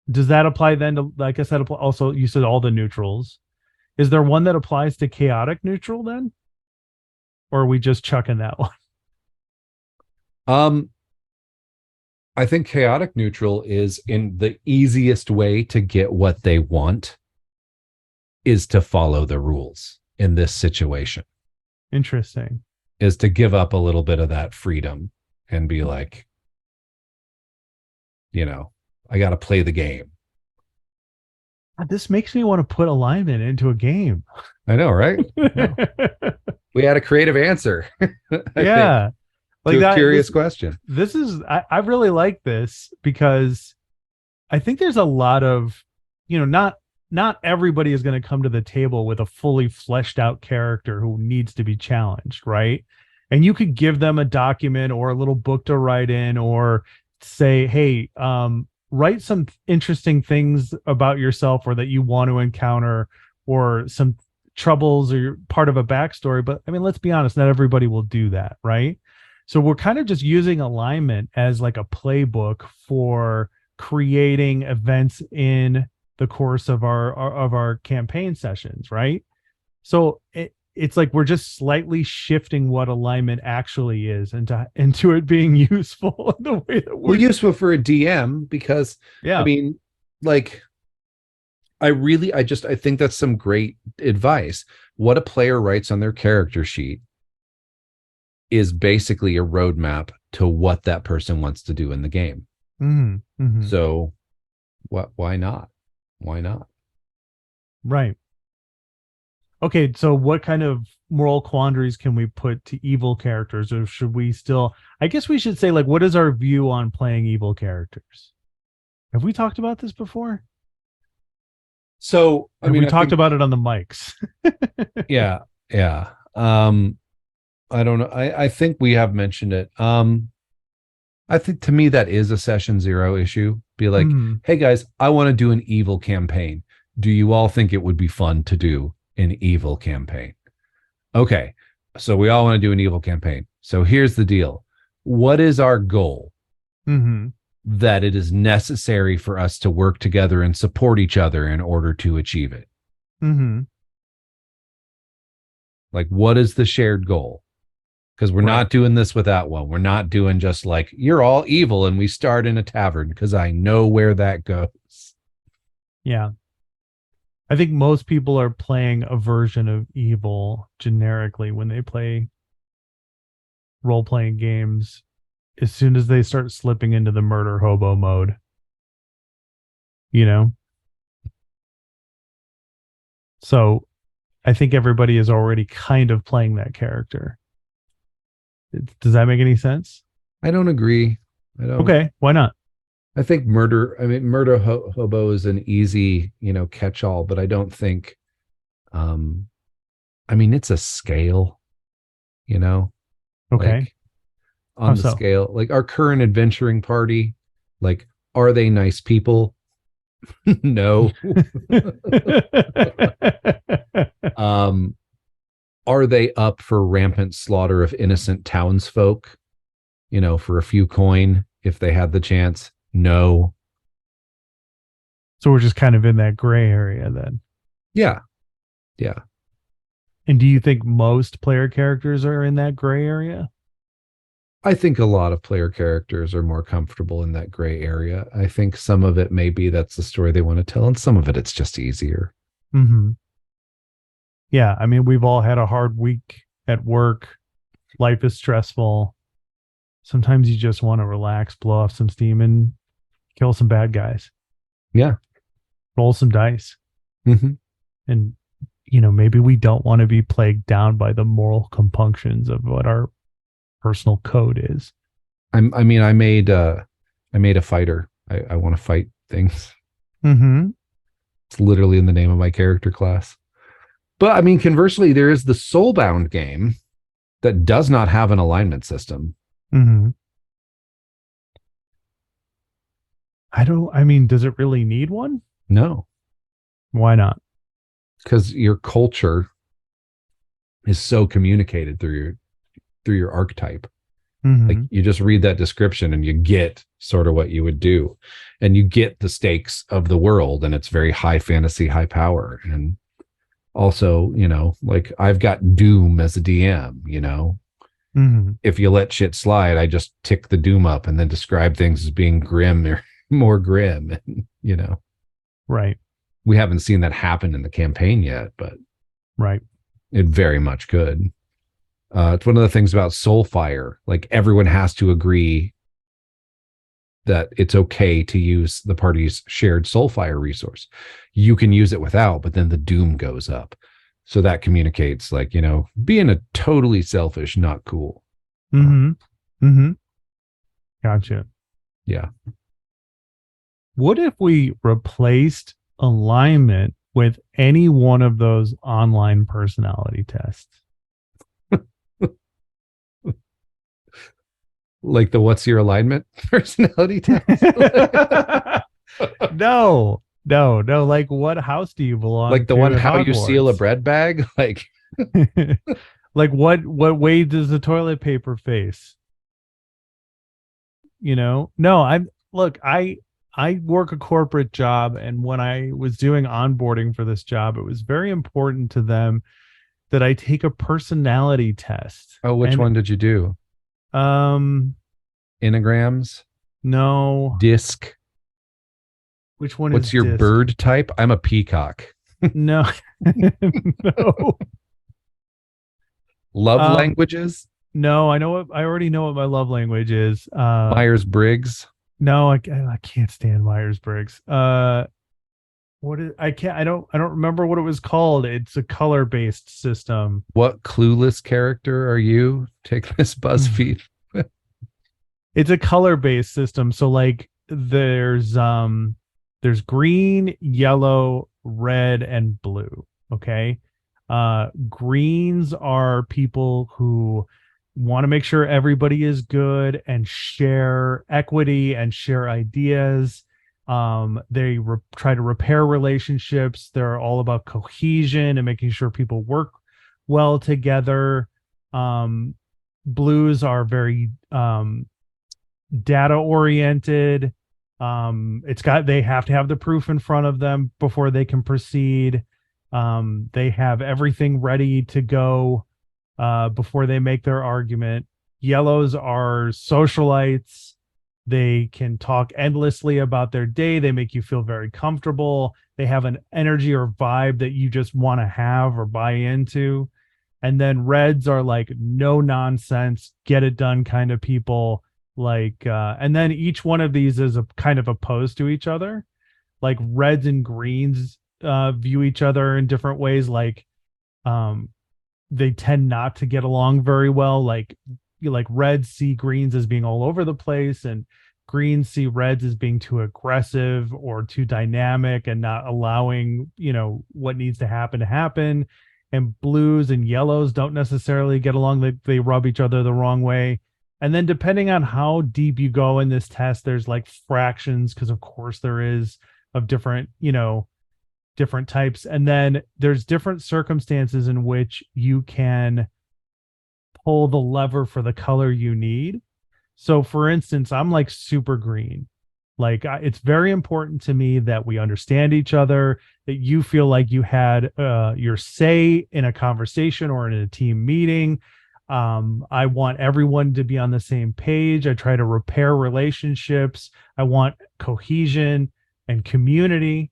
does that apply then to, I guess that apply also, you said all the neutrals. Is there one that applies to chaotic neutral then? Or are we just chucking that one? I think chaotic neutral is in the easiest way to get what they want is to follow the rules in this situation. Interesting. Is to give up a little bit of that freedom and be like, I got to play the game. This makes me want to put alignment into a game. I know, right? We had a creative answer. Yeah. Like a curious question. This is, I really like this because I think there's a lot of, not everybody is going to come to the table with a fully fleshed out character who needs to be challenged, right? And you could give them a document or a little book to write in, or say, hey, write some interesting things about yourself or that you want to encounter or some troubles or part of a backstory. But I mean, let's be honest, not everybody will do that, right? So we're kind of just using alignment as like a playbook for creating events in the course of our campaign sessions, right? So it's like we're just slightly shifting what alignment actually is into it being useful in the way that Well, useful for a DM because I yeah. mean, like I think that's some great advice. What a player writes on their character sheet is basically a roadmap to what that person wants to do in the game. Mm-hmm. Mm-hmm. So why not? Why not? Right. Okay, so what kind of moral quandaries can we put to evil characters, or should we still? I guess we should say, like, what is our view on playing evil characters? Have we talked about this before? So I Have mean, we I talked think about it on the mics? yeah, yeah. I don't know. I think we have mentioned it. I think to me that is a session zero issue. Be like, Mm, hey guys, I want to do an evil campaign. Do you all think it would be fun to do an evil campaign? Okay. So we all want to do an evil campaign. So here's the deal. What is our goal? mm-hmm. That it is necessary for us to work together and support each other in order to achieve it. Mm-hmm. Like, what is the shared goal? Because we're Right. not doing this without one. We're not doing just like, you're all evil and we start in a tavern, because I know where that goes. Yeah. I think most people are playing a version of evil generically when they play role playing games as soon as they start slipping into the murder hobo mode, you know? So I think everybody is already kind of playing that character. Does that make any sense? I don't agree. I don't. Okay, why not? I think murder hobo is an easy, catch all, but I don't think, um, I mean, it's a scale, you know, Okay. like on How the so? scale, like our current adventuring party, like, are they nice people? No. um, are they up for rampant slaughter of innocent townsfolk, for a few coin if they had the chance? No. So we're just kind of in that gray area then. Yeah. Yeah. And do you think most player characters are in that gray area? I think a lot of player characters are more comfortable in that gray area. I think some of it maybe that's the story they want to tell, and some of it it's just easier. Mm-hmm. Yeah, I mean, we've all had a hard week at work. Life is stressful. Sometimes you just want to relax, blow off some steam, and kill some bad guys. Yeah. Roll some dice. Mm-hmm. And, maybe we don't want to be plagued down by the moral compunctions of what our personal code is. I mean, I made a fighter. I want to fight things. Mm-hmm. It's literally in the name of my character class. But I mean, conversely, there is the Soulbound game that does not have an alignment system. Mm-hmm. Does it really need one? No, Why not? because your culture is so communicated through your archetype. Mm-hmm. Like, you just read that description and you get sort of what you would do, and you get the stakes of the world, and it's very high fantasy, high power. And also, like, I've got Doom as a DM. Mm-hmm. If you let shit slide, I just tick the Doom up and then describe things as being grim or more grim. Right. We haven't seen that happen in the campaign yet, but Right. it very much could. It's one of the things about Soulfire. Like, everyone has to agree that it's okay to use the party's shared Soulfire resource. You can use it without, but then the Doom goes up. So that communicates, like, being a totally selfish, not cool. Mm-hmm. Mm-hmm. Gotcha. Yeah. What if we replaced alignment with any one of those online personality tests? Like the what's your alignment personality test? No, No, no, like what house do you belong Like the to one at how you seal a Hogwarts? bread bag? Like, Like what way does the toilet paper face? You know? No, I'm look, I work a corporate job, and when I was doing onboarding for this job, it was very important to them that I take a personality test. oh, which And one did you do? um Enneagrams? no, Disc? which one What's is your disc? bird type? I'm a peacock. No. No. Love Um languages? no, I already know what my love language is. Myers-Briggs? No, I can't stand Myers-Briggs. What is I can't I don't remember what it was called. It's a color-based system. What clueless character are you? Take this BuzzFeed. It's a color-based system. So like there's green, yellow, red, and blue. Okay. Greens are people who want to make sure everybody is good and share equity and share ideas. They try to repair relationships. They're all about cohesion and making sure people work well together. Um, Blues are very data oriented. They have to have the proof in front of them before they can proceed. They have everything ready to go before they make their argument. Yellows are socialites. They can talk endlessly about their day. They make you feel very comfortable. They have an energy or vibe that you just want to have or buy into. And then reds are like no nonsense, get it done kind of people. Like, and then each one of these is a kind of opposed to each other. Like reds and greens view each other in different ways. Like, um, they tend not to get along very well. Like reds see greens as being all over the place, and greens see reds as being too aggressive or too dynamic and not allowing, what needs to happen. And blues and yellows don't necessarily get along. They rub each other the wrong way. And then depending on how deep you go in this test, there's like fractions, because of course there is, of different types. And then there's different circumstances in which you can pull the lever for the color you need. So for instance, I'm like super green. Like it's very important to me that we understand each other, that you feel like you had your say in a conversation or in a team meeting. I want everyone to be on the same page. I try to repair relationships. I want cohesion and community.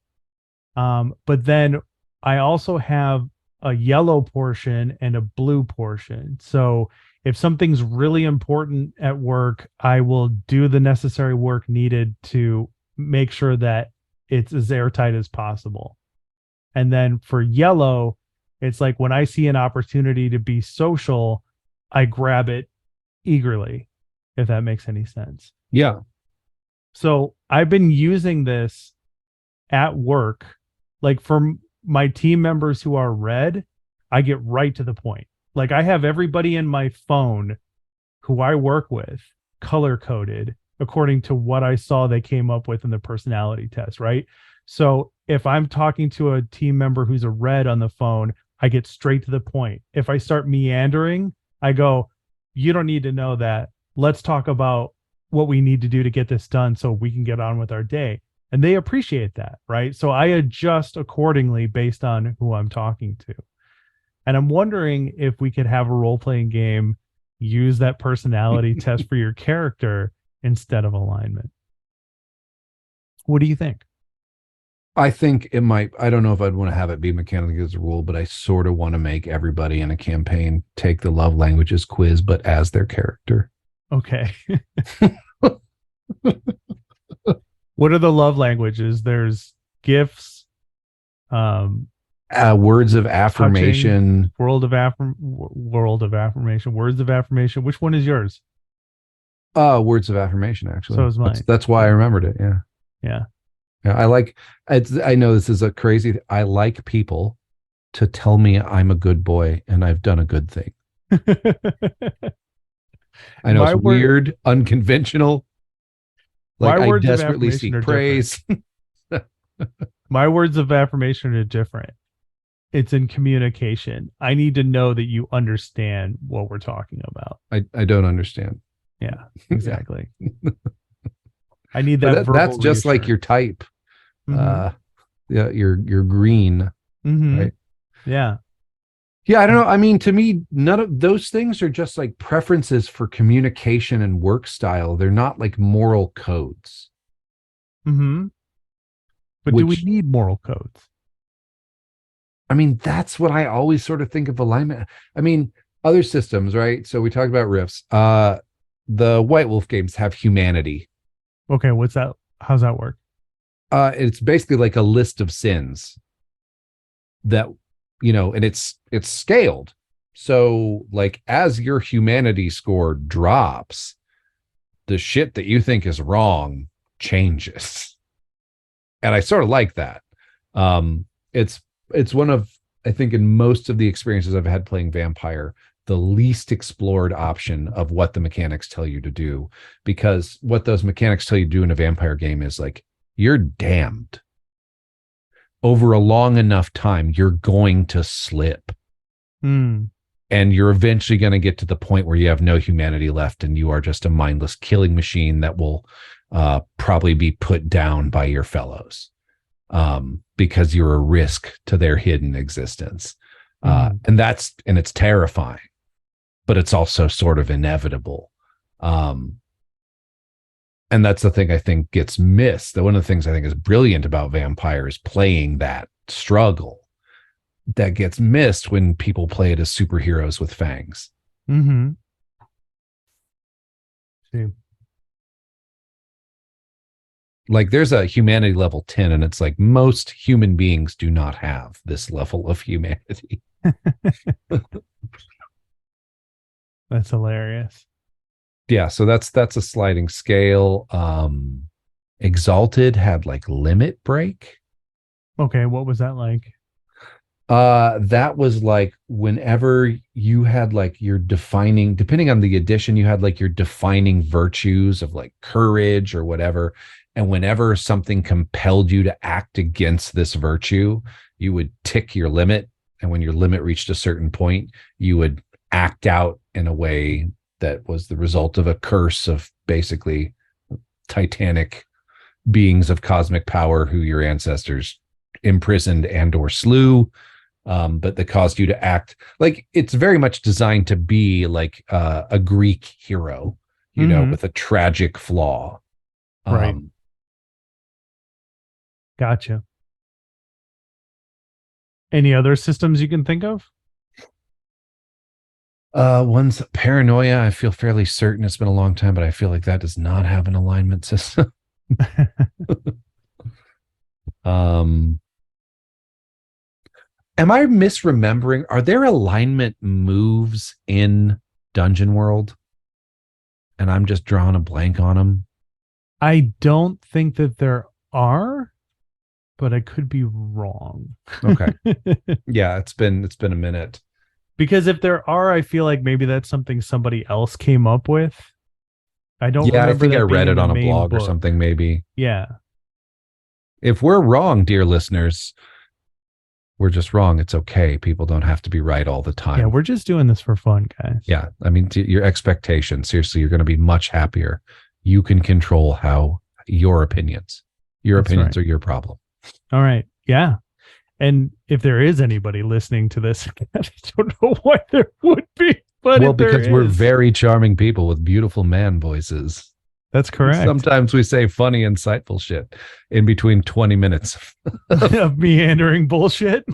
But then I also have a yellow portion and a blue portion. So if something's really important at work, I will do the necessary work needed to make sure that it's as airtight as possible. And then for yellow, it's like when I see an opportunity to be social, I grab it eagerly, if that makes any sense. Yeah. So I've been using this at work. Like for my team members who are red, I get right to the point. Like I have everybody in my phone who I work with color coded according to what I saw they came up with in the personality test, right? So if I'm talking to a team member who's a red on the phone, I get straight to the point. If I start meandering, I go, you don't need to know that. Let's talk about what we need to do to get this done so we can get on with our day. And they appreciate that, right? So I adjust accordingly based on who I'm talking to. And I'm wondering if we could have a role playing game use that personality test for your character instead of alignment. What do you think? I think it might. I don't know if I'd want to have it be mechanically as a rule, but I sort of want to make everybody in a campaign take the love languages quiz, but as their character. Okay. What are the love languages? There's gifts, words of affirmation, touching, world of affirmation, words of affirmation. Which one is yours? words of affirmation. Actually, So is mine. That's why I remembered it. Yeah. Yeah. Yeah, I like. I know this is a crazy. I like people to tell me I'm a good boy and I've done a good thing. I know it's weird, unconventional. Like my I words of desperately affirmation seek are praise. My words of affirmation are different. It's in communication. I need to know that you understand what we're talking about. I don't understand. Yeah, exactly. I need But that verbal that's just like reassurance. your type. Mm-hmm. Yeah, you're green, Mm-hmm. right? Yeah. Yeah, I don't know. I mean, to me, none of those things are just like preferences for communication and work style. They're not like moral codes. Mm-hmm. But do we Which, need moral codes? I mean, that's what I always sort of think of alignment. I mean, other systems, right? So we talked about Rifts. The White Wolf games have humanity. Okay, what's that? How's that work? It's basically like a list of sins that, and it's scaled. So like as your humanity score drops, the shit that you think is wrong changes. And I sort of like that. It's one of, I think, in most of the experiences I've had playing Vampire, the least explored option of what the mechanics tell you to do, because what those mechanics tell you to do in a vampire game is like, you're damned. Over a long enough time, you're going to slip. Mm. And you're eventually going to get to the point where you have no humanity left and you are just a mindless killing machine that will probably be put down by your fellows because you're a risk to their hidden existence. And it's terrifying, but it's also sort of inevitable. And that's the thing I think gets missed. One of the things I think is brilliant about Vampire is playing that struggle that gets missed when people play it as superheroes with fangs. Mm-hmm. See. Like there's a humanity level 10 and it's like most human beings do not have this level of humanity. That's hilarious. Yeah, so that's a sliding scale. Exalted had like limit break. Okay, what was that like? That was like whenever you had like your defining, depending on the edition, you had like your defining virtues of like courage or whatever. And whenever something compelled you to act against this virtue, you would tick your limit. And when your limit reached a certain point, you would act out in a way that was the result of a curse of basically titanic beings of cosmic power who your ancestors imprisoned and or slew. But that caused you to act like it's very much designed to be like a Greek hero, with a tragic flaw. Right. Gotcha. Any other systems you can think of? One's paranoia. I feel fairly certain it's been a long time, but I feel like that does not have an alignment system. Am I misremembering? Are there alignment moves in Dungeon World? And I'm just drawing a blank on them. I don't think that there are, but I could be wrong. Okay. Yeah, it's been a minute. Because if there are, I feel like maybe that's something somebody else came up with. I don't Yeah, remember I think that I read being in it the on a main blog book. or something, maybe. Yeah. If we're wrong, dear listeners, we're just wrong. It's okay. People don't have to be right all the time. Yeah, we're just doing this for fun, guys. Yeah. I mean, your expectations, seriously, you're going to be much happier. You can control how your opinions are your problem. All right. Yeah. And if there is anybody listening to this, I don't know why there would be, but well, because we're very charming people with beautiful man voices. That's correct. Sometimes we say funny, insightful shit in between 20 minutes of meandering bullshit.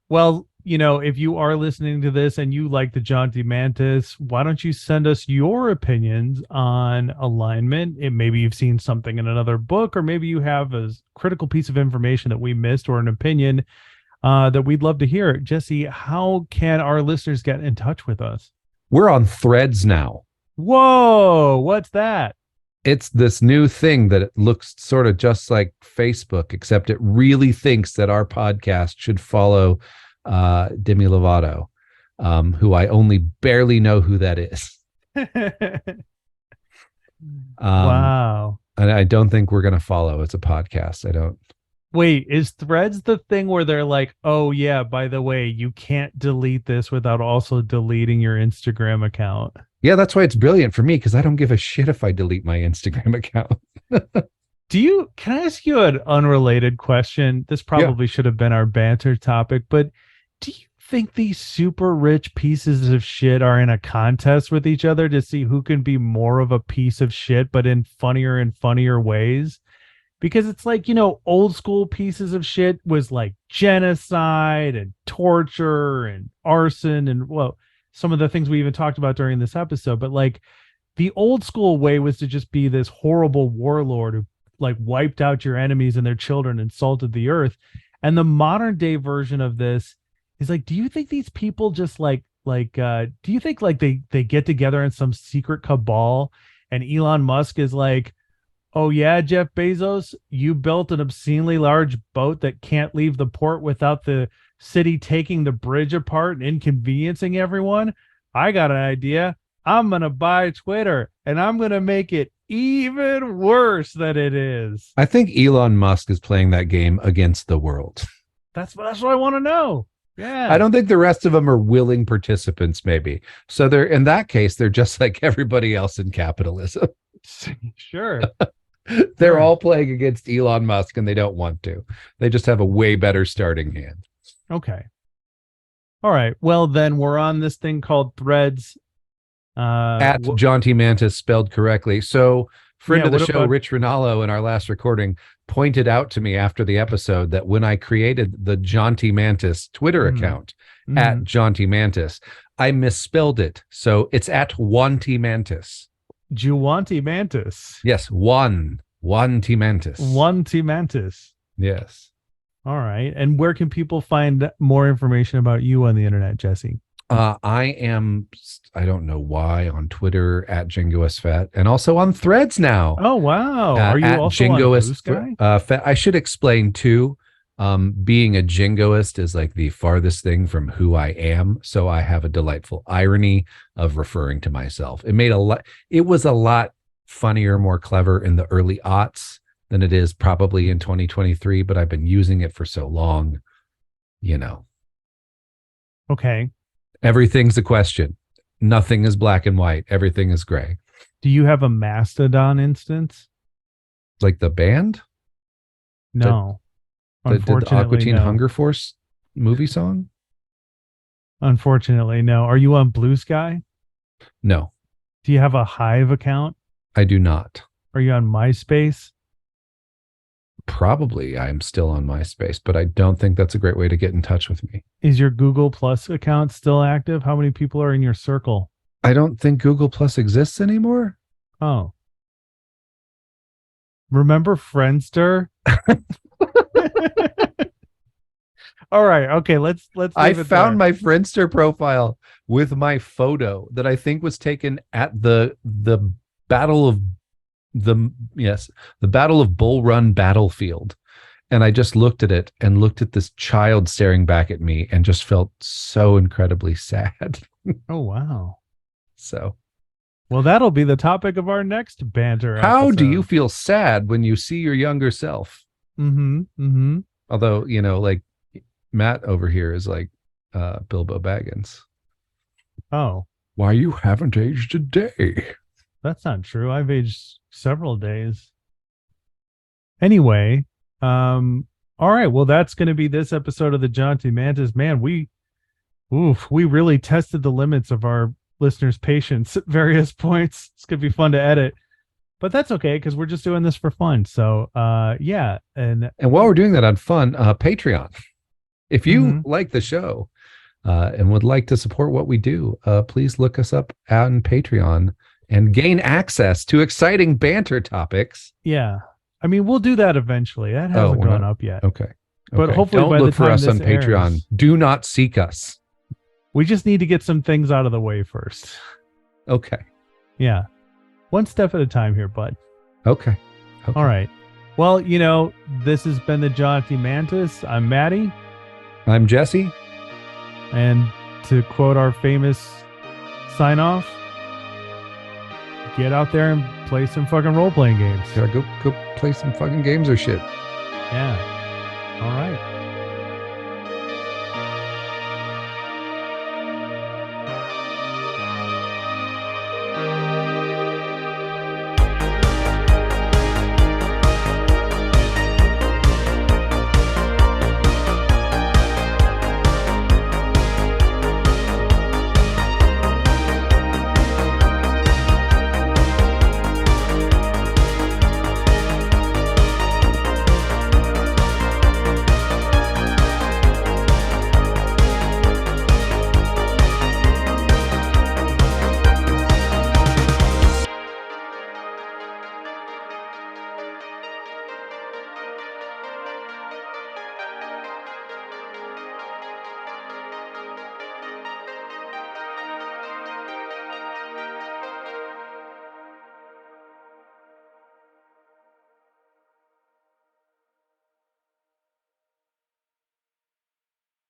Well, if you are listening to this and you like the Jaunty Mantis, why don't you send us your opinions on alignment? Maybe you've seen something in another book, or maybe you have a critical piece of information that we missed, or an opinion that we'd love to hear. Jesse, how can our listeners get in touch with us? We're on Threads now. Whoa, what's that? It's this new thing that it looks sort of just like Facebook, except it really thinks that our podcast should follow Demi Lovato, who I only barely know who that is. Wow. And I don't think we're going to follow. It's a podcast. I don't. Wait, is Threads the thing where they're like, oh yeah, by the way, you can't delete this without also deleting your Instagram account? Yeah, that's why it's brilliant for me, because I don't give a shit if I delete my Instagram account. Can I ask you an unrelated question? This probably should have been our banter topic, but do you think these super rich pieces of shit are in a contest with each other to see who can be more of a piece of shit, but in funnier and funnier ways? Because it's like, old school pieces of shit was like genocide and torture and arson and, well, some of the things we even talked about during this episode. But like the old school way was to just be this horrible warlord who like wiped out your enemies and their children and salted the earth. And the modern day version of this is like, do you think these people just do you think like they get together in some secret cabal and Elon Musk is like, oh yeah, Jeff Bezos, you built an obscenely large boat that can't leave the port without the city taking the bridge apart and inconveniencing everyone? I got an idea. I'm going to buy Twitter and I'm going to make it even worse than it is. I think Elon Musk is playing that game against the world. That's what I want to know. Yeah. I don't think the rest of them are willing participants, maybe. So they're, in that case, they're just like everybody else in capitalism. Sure. They're all playing against Elon Musk and they don't want to. They just have a way better starting hand. Okay. All right. Well, then we're on this thing called Threads. At John T. Mantis, spelled correctly. So friend of the show, Rich Rinaldo, in our last recording, pointed out to me after the episode that when I created the John T. Mantis Twitter account at John T. Mantis, I misspelled it. So it's at Juan T. Mantis. Juwanti Mantis. Yes, Juan T. Mantis. Juan T. Mantis. Yes. All right. And where can people find more information about you on the internet, Jesse? I am, I don't know why, on Twitter at JingoSFet and also on Threads now. Oh, wow. Are you also on Blue Sky? I should explain too. Being a jingoist is like the farthest thing from who I am. So I have a delightful irony of referring to myself. It was a lot funnier, more clever in the early aughts than it is probably in 2023, but I've been using it for so long, Okay. Everything's a question. Nothing is black and white. Everything is gray. Do you have a Mastodon instance? Like the band? No. Did the Aqua Teen Hunger Force movie song? Unfortunately, no. Are you on Blue Sky? No. Do you have a Hive account? I do not. Are you on MySpace? Probably I'm still on MySpace, but I don't think that's a great way to get in touch with me. Is your Google Plus account still active? How many people are in your circle? I don't think Google Plus exists anymore. Oh. Remember Friendster? All right. Okay. Let's. I found my Friendster profile with my photo that I think was taken at the Battle of Bull Run battlefield. And I just looked at it and looked at this child staring back at me and just felt so incredibly sad. Oh, wow. So, well, that'll be the topic of our next banter. How episode. do you feel sad when you see your younger self? Although, like Matt over here is like Bilbo Baggins. Oh. Why you haven't aged a day? That's not true. I've aged several days. Anyway, all right. Well, that's going to be this episode of the John T. Mantis. Man, we really tested the limits of our listeners' patience at various points. It's going to be fun to edit, but that's okay because we're just doing this for fun. So, yeah. And while we're doing that on fun, Patreon. If you like the show and would like to support what we do, please look us up on Patreon and gain access to exciting banter topics. Yeah. I mean, we'll do that eventually. That hasn't gone up yet. Okay. But hopefully don't by look the time for us this on Patreon. airs, Do not seek us. we just need to get some things out of the way first. Okay. Yeah. One step at a time here, bud. Okay. All right. Well, this has been the John T. Mantis. I'm Matty. I'm Jesse. And to quote our famous sign off, get out there and play some fucking role playing games. Gotta go play some fucking games or shit. Yeah. All right.